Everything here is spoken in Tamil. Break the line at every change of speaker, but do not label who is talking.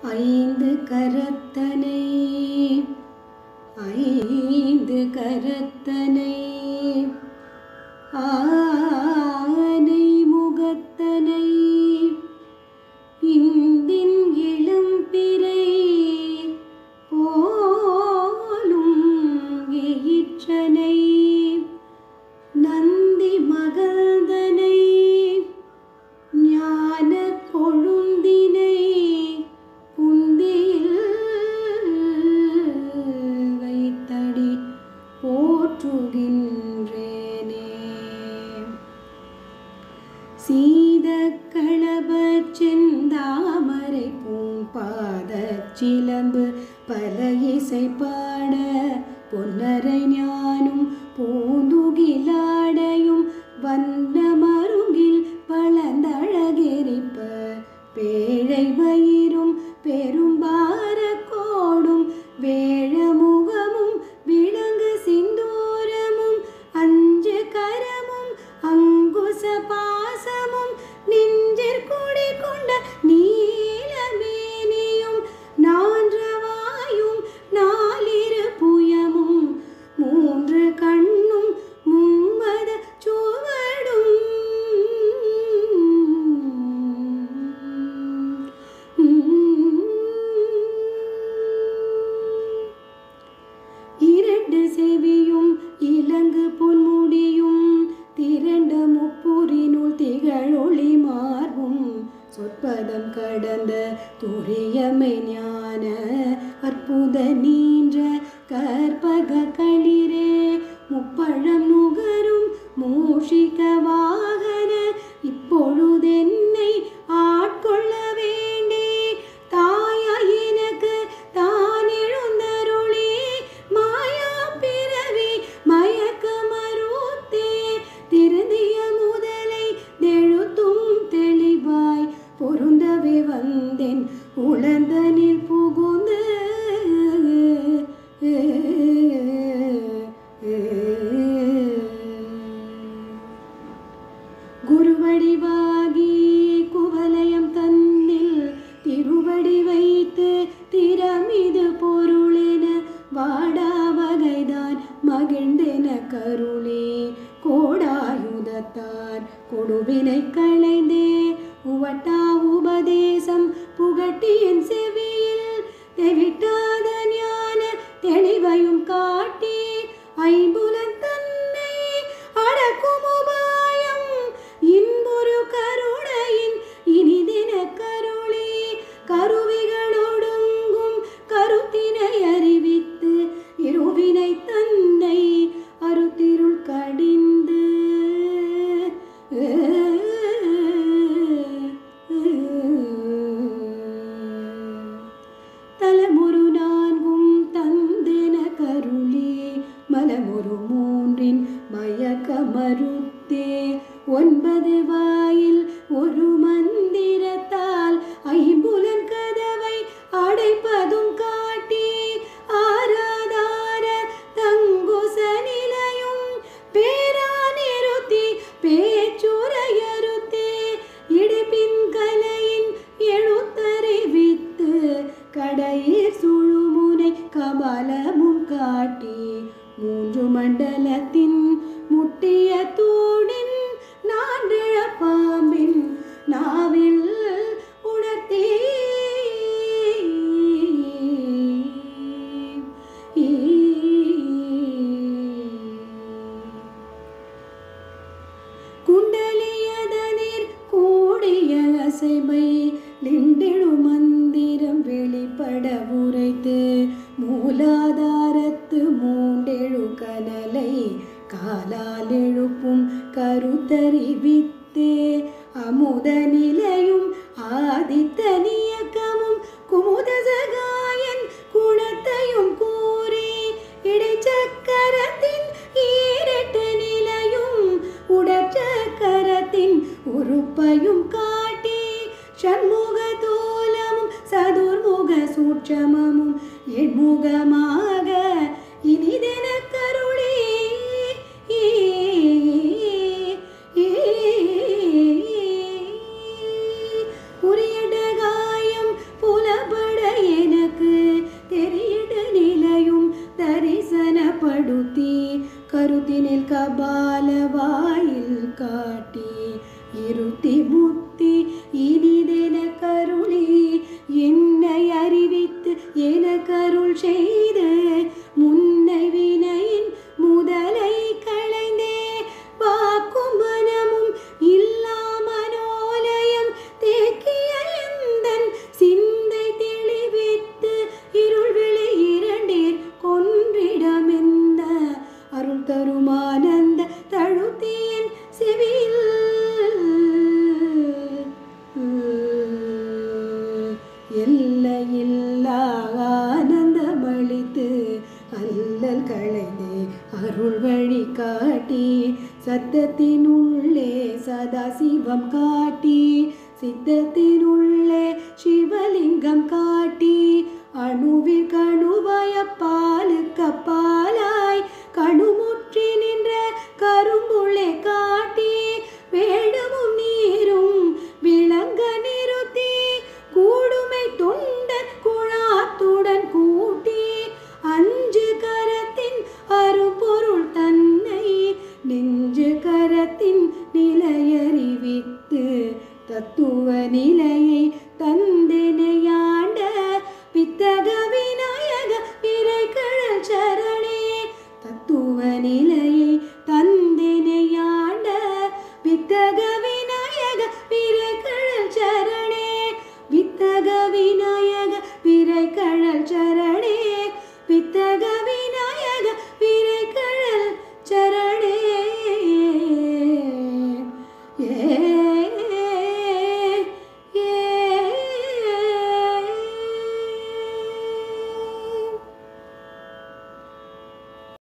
ஐந்து கரத்தனை ஐந்து கரத்தனை ஆனை முகத்தனை இந்தின் இளம்பிறை போலும் எயிற்றனை நந்தி மகள்தனை ஞான கொழுந்தினை புந்தியில் வைத்தடி போற்றுகின்றேனே. சீதக்களப செந்தாமரை பூம்பாத சிலம்பு பல இசை பாட பொன்னரை ஞானும் பூந்துகிலாடையும் வந்த மருங்கில் வளர்ந்தழகெரிப்ப பேழை வயிறும் பெரும்பார கோடும் வேழ முகமும் விலங்கு சிந்தூரமும் அஞ்சு கரமும் அங்குச பாசமும் நெஞ்சிற்குடி கொண்ட நீலமேனியும் நான்றவாயும் நாலிரு புயமும் மூன்று கண்ணும் மும்மத சுவடும் இரண்டு செவியும் இலங்கு பொன்முடியும் திரண்ட முப்புரினுள் திகழொளி மார்பும் சொற்பதம் கடந்த துரியமை ஞான அற்புத நீன்ற கற்பக களிரே முப்பழம் நுகரும் மூஷிக வாகன இப்பொழுதென்னை ஆட்கொள்ள வேண்டி தாயாய் எனக்கு தான் எழுந்தருளி மாயா பிறவி மயக்க மறுத்தே திருந்திய முதலை தெழுத்தும் தெளிவாய் பொருந்தவே வந்தேன் உளந்தனில் புகுந்து குருவடிவாகி குவலயம் தன்னில் திருவடி வைத்து திறமிது பொருளென வாடா வகைதான் மகிழ்ந்தென கருளே கோடாயுதத்தார் கொடுவினை களைந்தே உவட்டா உபதேசம் புகட்டியின் செவியில் தெவிட்டாத ஞான தெளிவையும் காட்டி ஐம்புலன் தன்னை அடக்கும் உபாயம் இன்புரு கருணையின் இனிதின கருளே கருவிகளொடுங்கும் கருத்தினை அறிவித்து இருவினை தன்னை அருத்திருள் கடிந்து தலமுரு நான்கும் தந்தென கருளே மலமுரு மூன்றின் மயக்க மறுத்தே ஒன்பது வாயில் ஒரு மந்திரத்தால் ஐம்புலன் கதவை அடைப்பதும் காட்டி ஆராதார தங்குச நிலையும் பேரா நிறுத்தி பேச்சுரையறுத்தே இடைப்பின் கலையின் எழுத்தறிவித்து கடையில் சுழுமுனை கமலமும் காட்டி மூன்று மண்டலத்தின் முட்டிய தூணின் நான்கிழ பாம்பின் நாவில் உணர்த்தே குண்டலியதனில் கூடிய அசைமை லிண்டெழு மந்திரம் வெளிப்பட உரைத்து மூலாதாரத்து மூண்டெழு கனலை காலால் எழுப்பும் கருத்தறிவித்தே அமுத நிலையும் ஆதித்த நியக்கமும் குமுத சகாயன் குணத்தையும் கூறி இடைச்சக்கரத்தின் ஈரெட்டு நிலையும் உடற்சக்கரத்தின் உறுப்பையும் காட்டி ஷண்முக தோலமும் சதுர்முக சூட்சமமும் எண்முகமாக இனிதென கருளே உரியடகாயம் புலப்பட கருத்தி கருத்தினில் கபாலவாயில் காட்டி இருத்தி முத்தி இனிதென கருளி என்னை அறிவித்து என கருள் செய்து முன்னை வினையின் முதலை களைந்தே வாக்கும் மனமும் இல்லா மனோலயம் தேக்கிய எந்தன் சிந்தை தெளிவித்து இருள் வெளி இரண்டீர் கொன்றிடமெந்த அருள் தருமானந்த தழுத்தியன் செவியில் எல்லையில்லா ஆனந்தமளித்து அல்லல் களைந்தே அருள் வழி காட்டி சத்தத்தினுள்ளே சதாசிவம் காட்டி சித்தத்தினுள்ளே சிவலிங்கம் காட்டி அணுவிற் கணுவாய பாலுக்கு அப்பாலாய் கணுமுற்றி நின்ற கரும்புள்ளே காட்டி வேடமும் நீரும் விளங்க நிறுத்தி கூடுமை தொண்டன் குழாத்துடன் கூட்டி அஞ்சு கரத்தின் அரும்பொருள் தன்னை நெஞ்சு கரத்தின் நிலையறிவித்து தத்துவ நிலையை தந்தெனையா